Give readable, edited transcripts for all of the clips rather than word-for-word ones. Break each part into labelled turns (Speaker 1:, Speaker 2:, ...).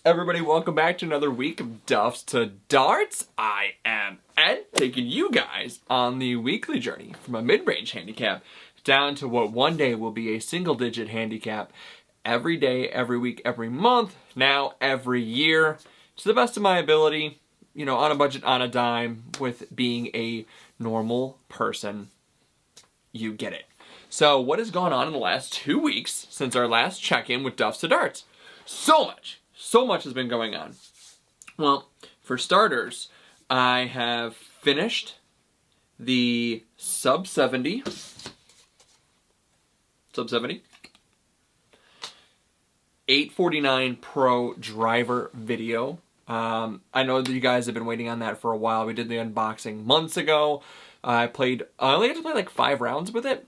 Speaker 1: Everybody, welcome back to another week of Duffs to Darts. I am Ed, taking you guys on the weekly journey from a mid-range handicap down to what one day will be a single-digit handicap every day, every week, every month, now every year, to the best of my ability, you know, on a budget, on a dime, with being a normal person. You get it. So what has gone on in the last 2 weeks since our last check-in with Duffs to Darts? So much has been going on. Well, for starters, I have finished the sub 70 849 Pro driver video. I know that you guys have been waiting on that for a while. We did the unboxing months ago. I only had to play like 5 rounds with it,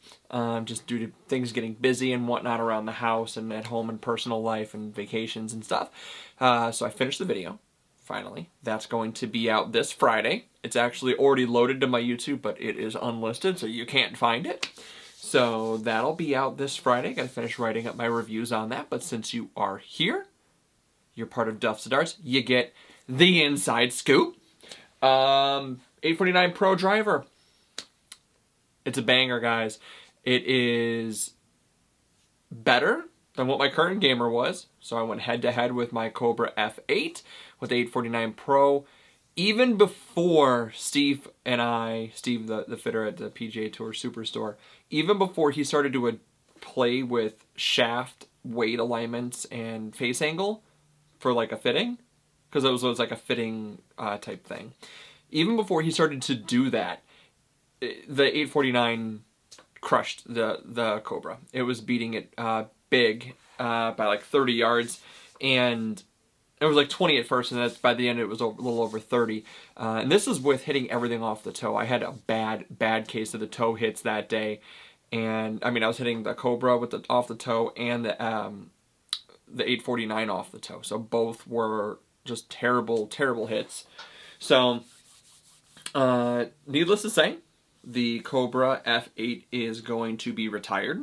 Speaker 1: just due to things getting busy and whatnot around the house and at home and personal life and vacations and stuff. So I finished the video, finally. That's going to be out this Friday. It's actually already loaded to my YouTube, but it is unlisted, so you can't find it. So that'll be out this Friday. Gotta finish writing up my reviews on that, but since you are here, you're part of Duffs to Darts, you get the inside scoop. 849 Pro driver. It's a banger, guys. It is better than what my current gamer was. So I went head-to-head with my Cobra F8 with the 849 Pro. Even before Steve the fitter at the PGA Tour Superstore, even before he started to play with shaft weight alignments and face angle for like a fitting, because it was like a fitting type thing. Even before he started to do that, the 849 crushed the Cobra. It was beating it big by like 30 yards, and it was like 20 at first, and by the end it was a little over 30. And this is with hitting everything off the toe. I had a bad case of the toe hits that day, and I mean I was hitting the Cobra with off the toe and the 849 off the toe. So both were just terrible hits. So needless to say, the Cobra F8 is going to be retired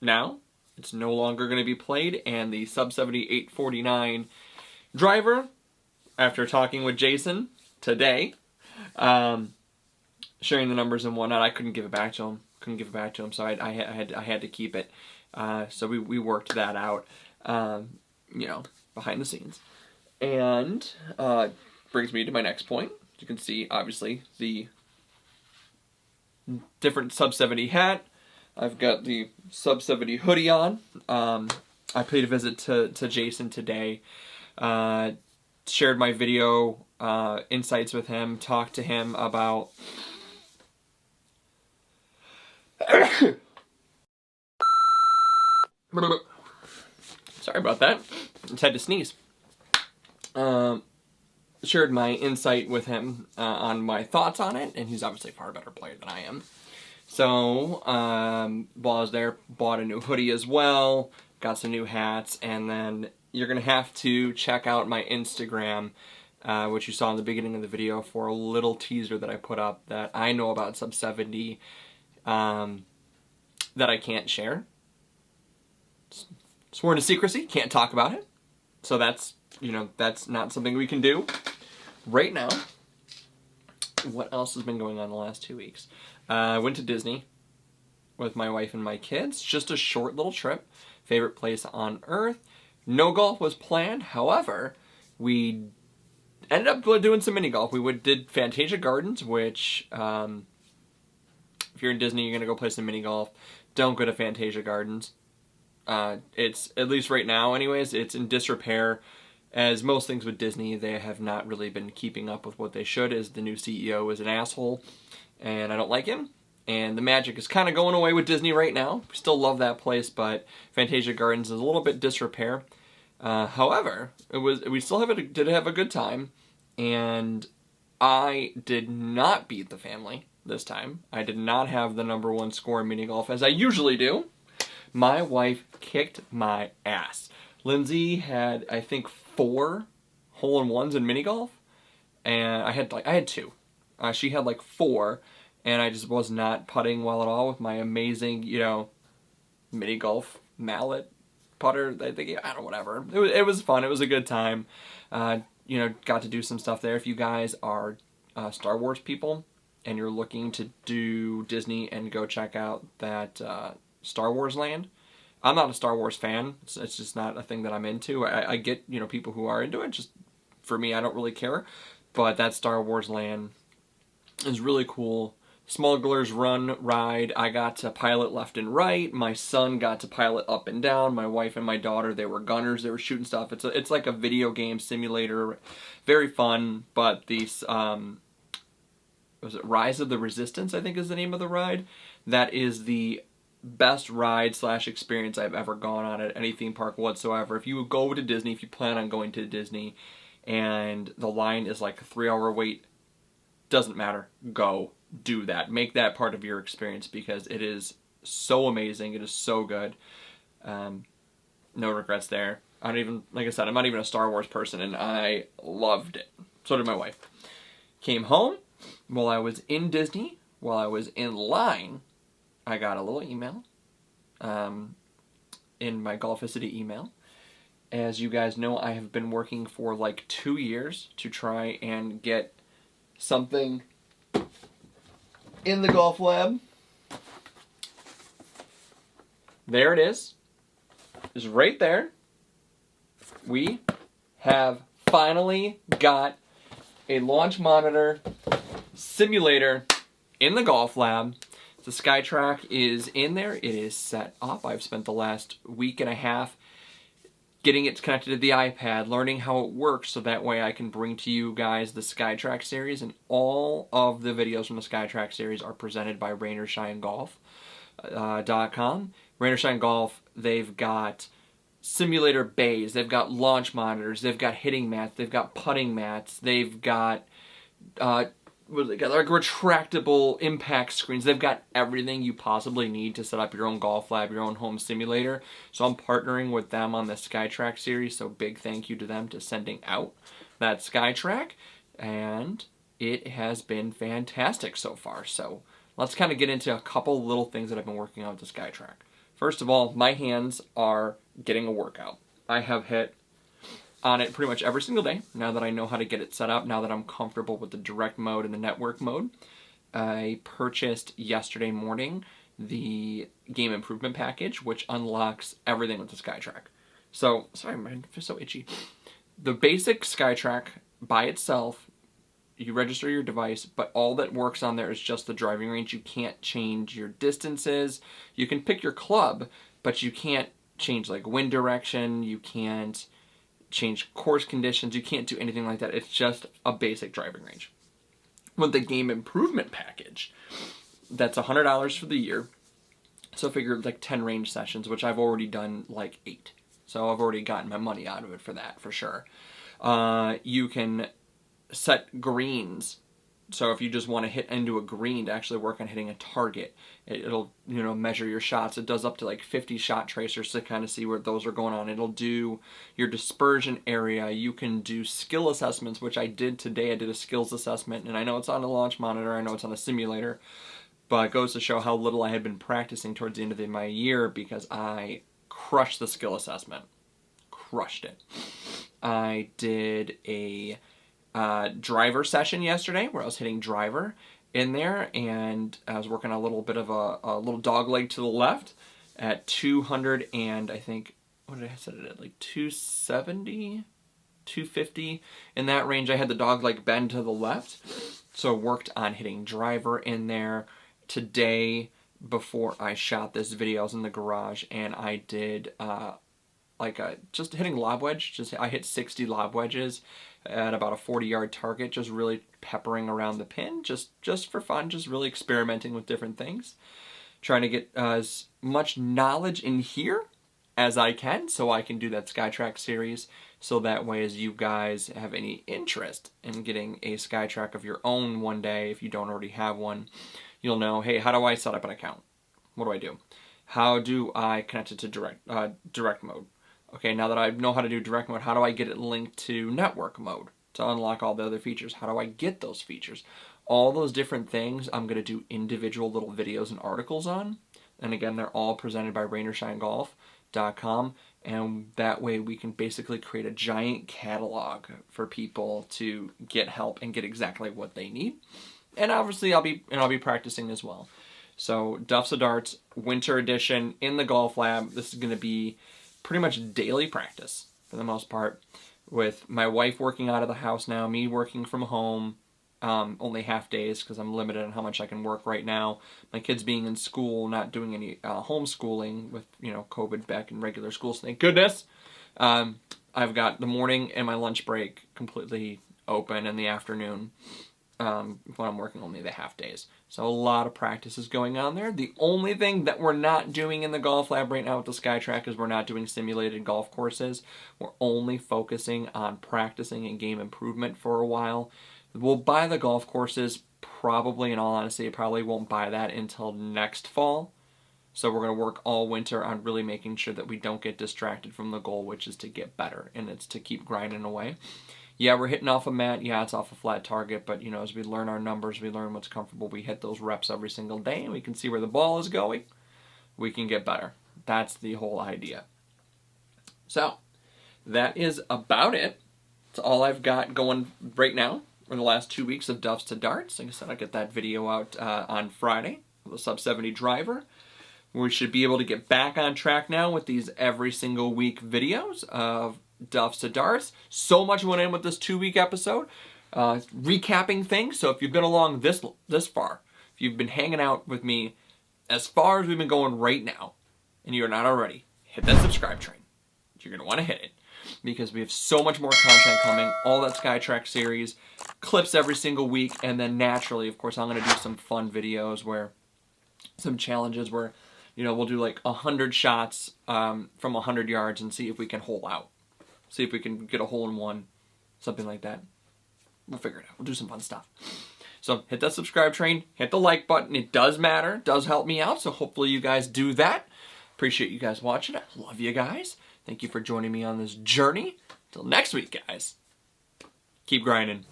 Speaker 1: now. It's no longer going to be played, and the sub 70 849 driver, after talking with Jason today, sharing the numbers and whatnot, I couldn't give it back to him. So I had to keep it. So we worked that out, you know, behind the scenes. And brings me to my next point. You can see, obviously, the different sub 70 hat. I've got the sub 70 hoodie on. I paid a visit to Jason today. Shared my video insights with him. Talked to him about sorry about that. Just had to sneeze. Shared my insight with him on my thoughts on it, and he's obviously a far better player than I am. So, while I was there, bought a new hoodie as well, got some new hats, and then you're going to have to check out my Instagram, which you saw in the beginning of the video, for a little teaser that I put up that I know about sub 70 that I can't share. Sworn to secrecy, can't talk about it. So that's, you know, that's not something we can do right now. What else has been going on the last 2 weeks? I went to Disney with my wife and my kids. Just a short little trip. Favorite place on earth. No golf was planned. However, we ended up doing some mini golf. We did Fantasia Gardens, which, if you're in Disney, you're going to go play some mini golf. Don't go to Fantasia Gardens. It's, at least right now anyways, it's in disrepair. As most things with Disney, they have not really been keeping up with what they should, as the new CEO is an asshole, and I don't like him. And the magic is kind of going away with Disney right now. We still love that place, but Fantasia Gardens is a little bit disrepair. However, we still did have a good time, and I did not beat the family this time. I did not have the #1 score in mini golf as I usually do. My wife kicked my ass. Lindsay had, I think, 4 hole-in-ones in mini golf, and I had 2. She had like 4, and I just was not putting well at all with my amazing, you know, mini golf mallet putter. I think, I don't know, whatever. It was fun. It was a good time. You know, got to do some stuff there. If you guys are Star Wars people and you're looking to do Disney and go check out that Star Wars land, I'm not a Star Wars fan. It's just not a thing that I'm into. I get, you know, people who are into it. Just for me, I don't really care. But that Star Wars land is really cool. Smugglers Run ride, I got to pilot left and right. My son got to pilot up and down. My wife and my daughter, they were gunners. They were shooting stuff. It's like a video game simulator. Very fun. But these, was it Rise of the Resistance, I think is the name of the ride. That is the best ride / experience I've ever gone on at any theme park whatsoever. If you go to Disney, if you plan on going to Disney, and the line is like a 3-hour wait, doesn't matter. Go. Do that. Make that part of your experience because it is so amazing. It is so good. No regrets there. I don't even, like I said, I'm not even a Star Wars person, and I loved it. So did my wife. Came home. While I was in Disney, while I was in line, I got a little email in my Golficity email. As you guys know, I have been working for like 2 years to try and get something in the golf lab. There it is. It's right there. We have finally got a launch monitor simulator in the golf lab. The SkyTrack is in there. It is set up. I've spent the last week and a half getting it connected to the iPad, learning how it works so that way I can bring to you guys the SkyTrack series, and all of the videos from the SkyTrack series are presented by RainershineGolf.com. Rain or Shine Golf, they've got simulator bays, they've got launch monitors, they've got hitting mats, they've got putting mats, they've got like retractable impact screens. They've got everything you possibly need to set up your own golf lab, your own home simulator. So I'm partnering with them on the SkyTrack series, so big thank you to them to sending out that SkyTrack, and it has been fantastic so far. So let's kind of get into a couple little things that I've been working on with the SkyTrack. First of all, my hands are getting a workout. I have hit on it pretty much every single day, now that I know how to get it set up, now that I'm comfortable with the direct mode and the network mode. I purchased yesterday morning the game improvement package, which unlocks everything with the SkyTrack. So, sorry, my hand feels so itchy. The basic SkyTrack by itself, you register your device, but all that works on there is just the driving range. You can't change your distances. You can pick your club, but you can't change like wind direction. You can't change course conditions. You can't do anything like that. It's just a basic driving range. With the game improvement package, that's $100 for the year. So figure like 10 range sessions, which I've already done like 8. So I've already gotten my money out of it for that, for sure. You can set greens. So if you just want to hit into a green to actually work on hitting a target, it'll, you know, measure your shots. It does up to like 50 shot tracers to kind of see where those are going on. It'll do your dispersion area. You can do skill assessments, which I did today. I did a skills assessment, and I know it's on a launch monitor. I know it's on a simulator, but it goes to show how little I had been practicing towards the end of my year because I crushed the skill assessment. Crushed it. I did a driver session yesterday where I was hitting driver in there, and I was working a little bit of a little dog leg to the left at 200, and I think, what did I set it at, like 270, 250 in that range. I had the dog leg bend to the left, so worked on hitting driver in there. Today, before I shot this video, I was in the garage and I did just hitting lob wedge. I hit 60 lob wedges at about a 40-yard target, just really peppering around the pin, just for fun, just really experimenting with different things. Trying to get as much knowledge in here as I can so I can do that SkyTrack series, so that way as you guys have any interest in getting a SkyTrack of your own one day, if you don't already have one, you'll know, hey, how do I set up an account? What do I do? How do I connect it to direct mode? Okay, now that I know how to do direct mode, how do I get it linked to network mode to unlock all the other features? How do I get those features? All those different things I'm going to do individual little videos and articles on. And again, they're all presented by Rain or Shine Golf. duffs.com, and that way we can basically create a giant catalog for people to get help and get exactly what they need. And obviously I'll be practicing as well. So Duffs of Darts Winter Edition in the Golf Lab. This is going to be pretty much daily practice for the most part, with my wife working out of the house now, me working from home, only half days because I'm limited on how much I can work right now. My kids being in school, not doing any homeschooling with, COVID back in regular school, so thank goodness. I've got the morning and my lunch break completely open in the afternoon when I'm working only the half days. So a lot of practice is going on there. The only thing that we're not doing in the golf lab right now with the SkyTrack is we're not doing simulated golf courses. We're only focusing on practicing and game improvement for a while. We'll buy the golf courses probably, in all honesty, I probably won't buy that until next fall. So we're going to work all winter on really making sure that we don't get distracted from the goal, which is to get better, and it's to keep grinding away. Yeah, we're hitting off a mat. Yeah, it's off a flat target, but as we learn our numbers, we learn what's comfortable, we hit those reps every single day, and we can see where the ball is going. We can get better. That's the whole idea. So, that is about it. That's all I've got going right now for the last 2 weeks of Duffs to Darts. Like I said, I'll get that video out on Friday, the sub-70 driver. We should be able to get back on track now with these every single week videos of Duffs to Darts. So much went in with this 2-week episode, recapping things. So if you've been along this far, if you've been hanging out with me as far as we've been going right now, and you're not already, hit that subscribe train. You're going to want to hit it, because we have so much more content coming. All that SkyTrack series, clips every single week, and then naturally, of course, I'm going to do some fun videos some challenges where, we'll do like 100 shots from 100 yards and see if we can hole out. See if we can get a hole in one, something like that. We'll figure it out. We'll do some fun stuff. So hit that subscribe train, hit the like button. It does matter, it does help me out, so hopefully you guys do that. Appreciate you guys watching. I love you guys. Thank you for joining me on this journey. Till next week, guys. Keep grinding.